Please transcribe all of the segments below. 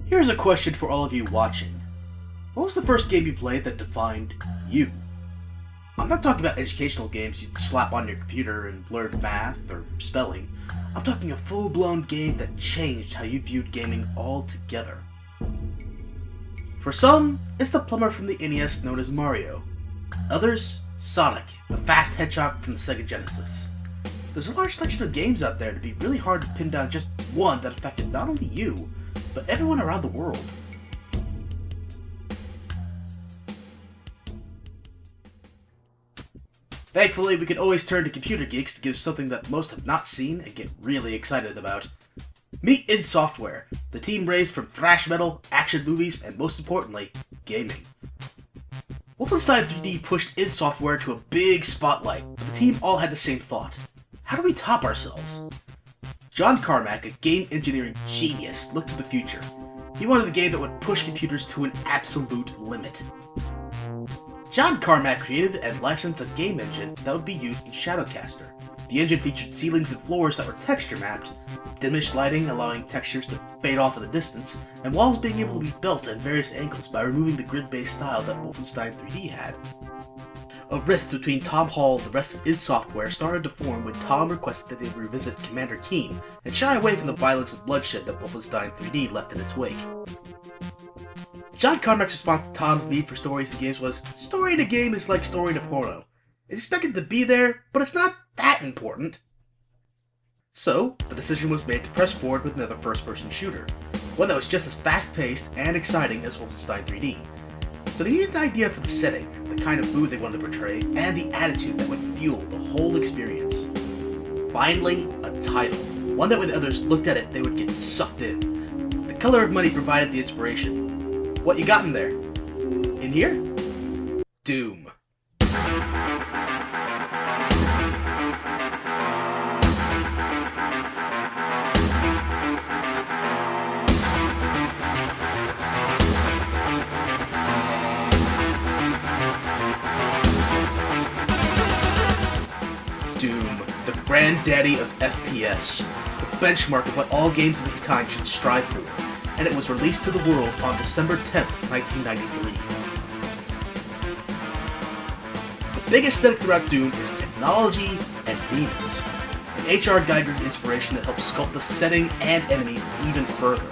Here's a question for all of you watching. What was the first game you played that defined you? I'm not talking about educational games you'd slap on your computer and learn math or spelling. I'm talking a full-blown game that changed how you viewed gaming altogether. For some, it's the plumber from the NES known as Mario. Others, Sonic, the fast hedgehog from the Sega Genesis. There's a large selection of games out there to be really hard to pin down just one that affected not only you, but everyone around the world. Thankfully, we can always turn to computer geeks to give something that most have not seen and get really excited about. Meet id Software, the team raised from thrash metal, action movies, and most importantly, gaming. Wolfenstein 3D pushed id Software to a big spotlight, but the team all had the same thought. How do we top ourselves? John Carmack, a game engineering genius, looked to the future. He wanted a game that would push computers to an absolute limit. John Carmack created and licensed a game engine that would be used in Shadowcaster. The engine featured ceilings and floors that were texture mapped, diminished lighting allowing textures to fade off in the distance, and walls being able to be built at various angles by removing the grid-based style that Wolfenstein 3D had. A rift between Tom Hall and the rest of id Software started to form when Tom requested that they revisit Commander Keen and shy away from the violence and bloodshed that Wolfenstein 3D left in its wake. John Carmack's response to Tom's need for stories in games was, story in a game is like story in a porno. It's expected to be there, but it's not that important. So, the decision was made to press forward with another first-person shooter, one that was just as fast-paced and exciting as Wolfenstein 3D. So they needed an idea for the setting, the kind of mood they wanted to portray, and the attitude that would fuel the whole experience. Finally, a title. One that when others looked at it, they would get sucked in. The Color of Money provided the inspiration. What you got in there? In here? DooM. DooM, the granddaddy of FPS, the benchmark of what all games of its kind should strive for, and it was released to the world on December 10th, 1993. The big aesthetic throughout DooM is technology and demons, an H.R. Geiger inspiration that helps sculpt the setting and enemies even further.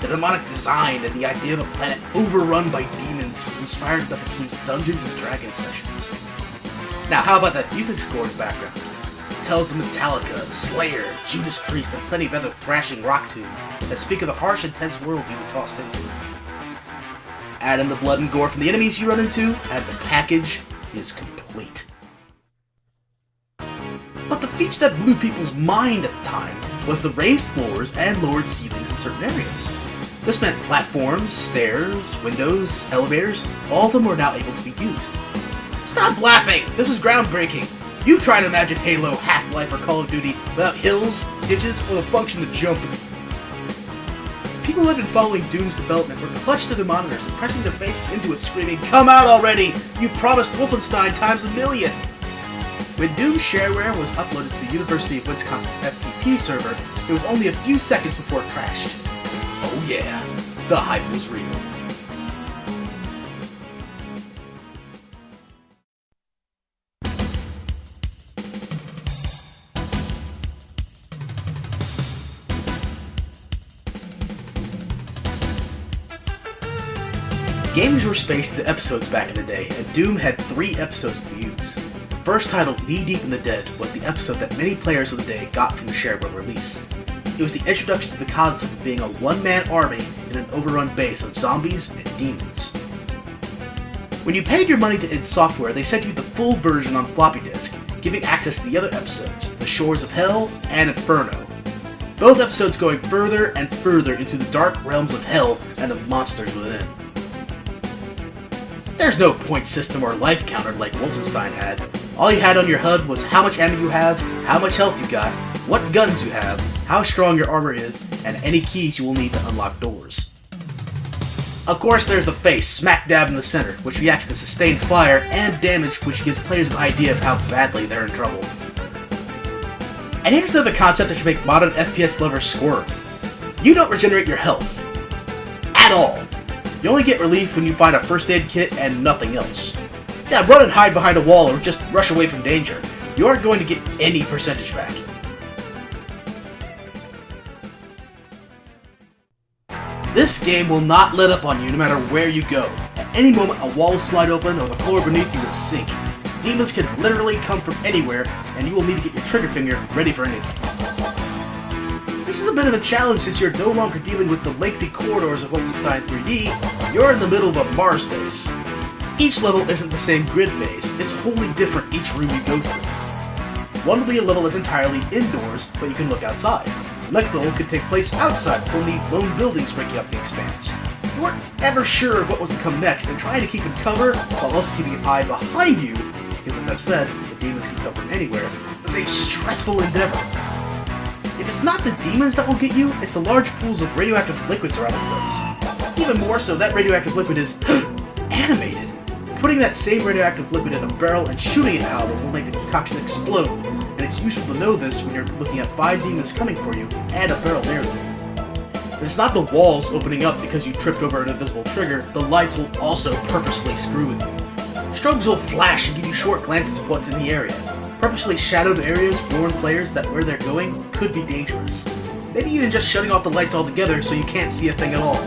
The demonic design and the idea of a planet overrun by demons was inspired by the team's Dungeons & Dragons sessions. Now, how about that music score in the background? It tells of Metallica, Slayer, Judas Priest, and plenty of other thrashing rock tunes that speak of the harsh, intense world you were tossed into. Add in the blood and gore from the enemies you run into, and the package is complete. But the feature that blew people's mind at the time was the raised floors and lowered ceilings in certain areas. This meant platforms, stairs, windows, elevators, all of them were now able to be used. Stop laughing! This was groundbreaking! You try to imagine Halo, Half-Life, or Call of Duty without hills, ditches, or the function to jump. People who had been following DooM's development were clutched to their monitors and pressing their faces into it screaming, "Come out already! You promised Wolfenstein times a million!" When DooM's shareware was uploaded to the University of Wisconsin's FTP server, it was only a few seconds before it crashed. Oh yeah, the hype was real. Games were spaced into episodes back in the day, and DooM had 3 episodes to use. The first, titled Knee Deep in the Dead, was the episode that many players of the day got from the shareware release. It was the introduction to the concept of being a one-man army in an overrun base of zombies and demons. When you paid your money to id Software, they sent you the full version on floppy disk, giving access to the other episodes, The Shores of Hell and Inferno. Both episodes going further and further into the dark realms of hell and the monsters within. There's no point system or life counter like Wolfenstein had. All you had on your HUD was how much ammo you have, how much health you got, what guns you have, how strong your armor is, and any keys you will need to unlock doors. Of course, there's the face, smack dab in the center, which reacts to sustained fire and damage, which gives players an idea of how badly they're in trouble. And here's another concept that should make modern FPS lovers squirm. You don't regenerate your health. at all. You only get relief when you find a first aid kit and nothing else. Yeah, run and hide behind a wall or just rush away from danger. You aren't going to get any percentage back. This game will not let up on you no matter where you go. At any moment, a wall will slide open or the floor beneath you will sink. Demons can literally come from anywhere, and you will need to get your trigger finger ready for anything. This is a bit of a challenge since you're no longer dealing with the lengthy corridors of Wolfenstein 3D, you're in the middle of a Mars base. Each level isn't the same grid maze, it's wholly different each room you go through. One will be a level that's entirely indoors, but you can look outside. The next level could take place outside, with only lone buildings breaking up the expanse. You weren't ever sure of what was to come next, and trying to keep in cover, while also keeping an eye behind you, because as I've said, the demons can come from anywhere, is a stressful endeavor. If it's not the demons that will get you, it's the large pools of radioactive liquids around the place. Even more so, that radioactive liquid is animated. Putting that same radioactive liquid in a barrel and shooting it, however, will make the concoction explode, and it's useful to know this when you're looking at 5 demons coming for you and a barrel near them. If it's not the walls opening up because you tripped over an invisible trigger, the lights will also purposely screw with you. Strobes will flash and give you short glances of what's in the area. Purposely shadowed areas warn players that where they're going could be dangerous. Maybe even just shutting off the lights altogether so you can't see a thing at all.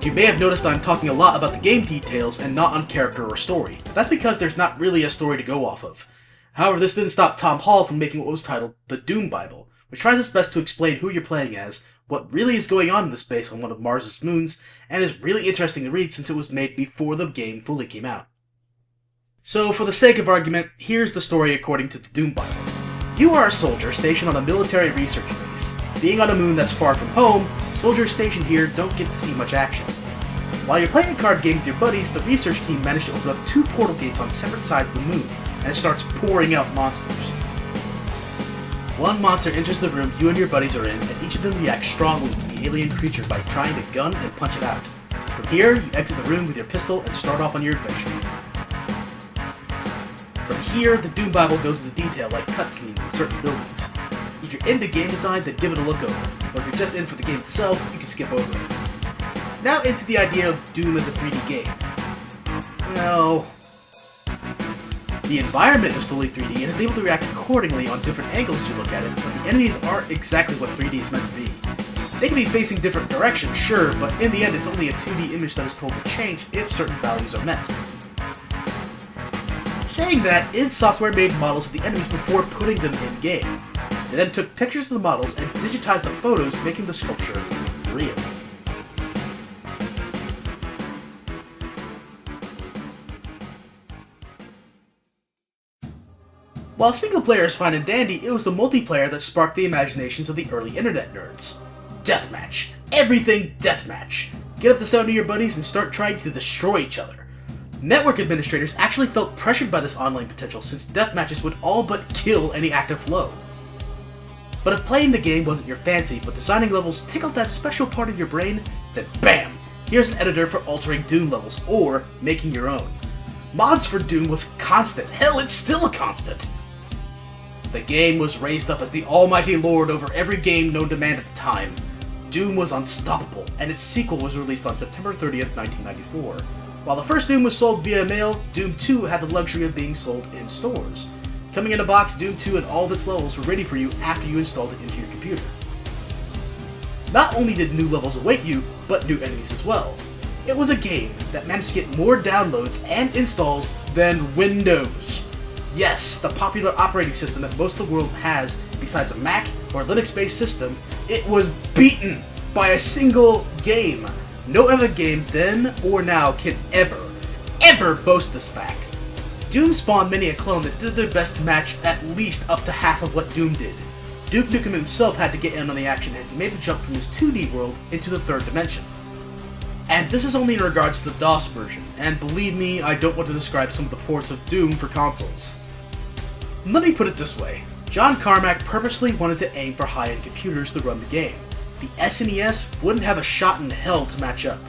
You may have noticed I'm talking a lot about the game details and not on character or story. That's because there's not really a story to go off of. However, this didn't stop Tom Hall from making what was titled the DooM Bible, which tries its best to explain who you're playing as, what really is going on in the space on one of Mars' moons, and is really interesting to read since it was made before the game fully came out. So, for the sake of argument, here's the story according to the DooM Bible. You are a soldier stationed on a military research base. Being on a moon that's far from home, soldiers stationed here don't get to see much action. While you're playing a card game with your buddies, the research team managed to open up 2 portal gates on separate sides of the moon, and it starts pouring out monsters. One monster enters the room you and your buddies are in, and each of them reacts strongly to the alien creature by trying to gun and punch it out. From here, you exit the room with your pistol and start off on your adventure. From here, the DooM Bible goes into detail like cutscenes in certain buildings. If you're into game design, then give it a look over, but if you're just in for the game itself, you can skip over it. Now into the idea of Doom as a 3D game. Well, the environment is fully 3D and is able to react accordingly on different angles you look at it, but the enemies aren't exactly what 3D is meant to be. They can be facing different directions, sure, but in the end it's only a 2D image that is told to change if certain values are met. Saying that, id Software made models of the enemies before putting them in-game. They then took pictures of the models and digitized the photos, making the sculpture real. While single player is fine and dandy, it was the multiplayer that sparked the imaginations of the early internet nerds. Deathmatch. Everything deathmatch. Get up to 7 of your buddies and start trying to destroy each other. Network administrators actually felt pressured by this online potential since deathmatches would all but kill any active flow. But if playing the game wasn't your fancy, but designing levels tickled that special part of your brain, then BAM! Here's an editor for altering Doom levels, or making your own. Mods for Doom was constant. Hell, it's still a constant! The game was raised up as the almighty lord over every game known to man at the time. Doom was unstoppable, and its sequel was released on September 30th, 1994. While the first Doom was sold via mail, Doom 2 had the luxury of being sold in stores. Coming in a box, Doom 2 and all of its levels were ready for you after you installed it into your computer. Not only did new levels await you, but new enemies as well. It was a game that managed to get more downloads and installs than Windows. Yes, the popular operating system that most of the world has, besides a Mac or Linux-based system, it was beaten by a single game. No other game then or now can ever boast this fact. Doom spawned many a clone that did their best to match at least up to half of what Doom did. Duke Nukem himself had to get in on the action as he made the jump from his 2D world into the third dimension. And this is only in regards to the DOS version, and believe me, I don't want to describe some of the ports of Doom for consoles. Let me put it this way, John Carmack purposely wanted to aim for high-end computers to run the game. The SNES wouldn't have a shot in hell to match up.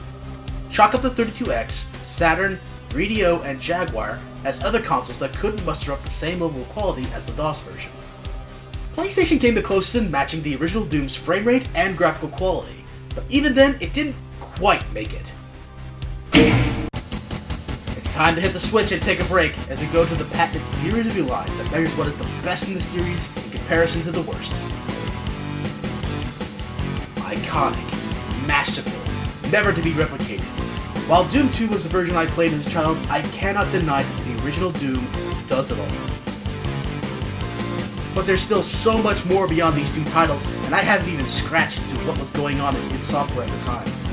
Chalk up the 32X, Saturn, 3DO, and Jaguar as other consoles that couldn't muster up the same level of quality as the DOS version. PlayStation came the closest in matching the original Doom's frame rate and graphical quality, but even then, it didn't quite make it. It's time to hit the switch and take a break as we go to the patented series review line that measures what is the best in the series in comparison to the worst. Iconic, masterful, never to be replicated. While Doom 2 was the version I played as a child, I cannot deny that the original Doom does it all. But there's still so much more beyond these two titles, and I haven't even scratched into what was going on in id Software at the time.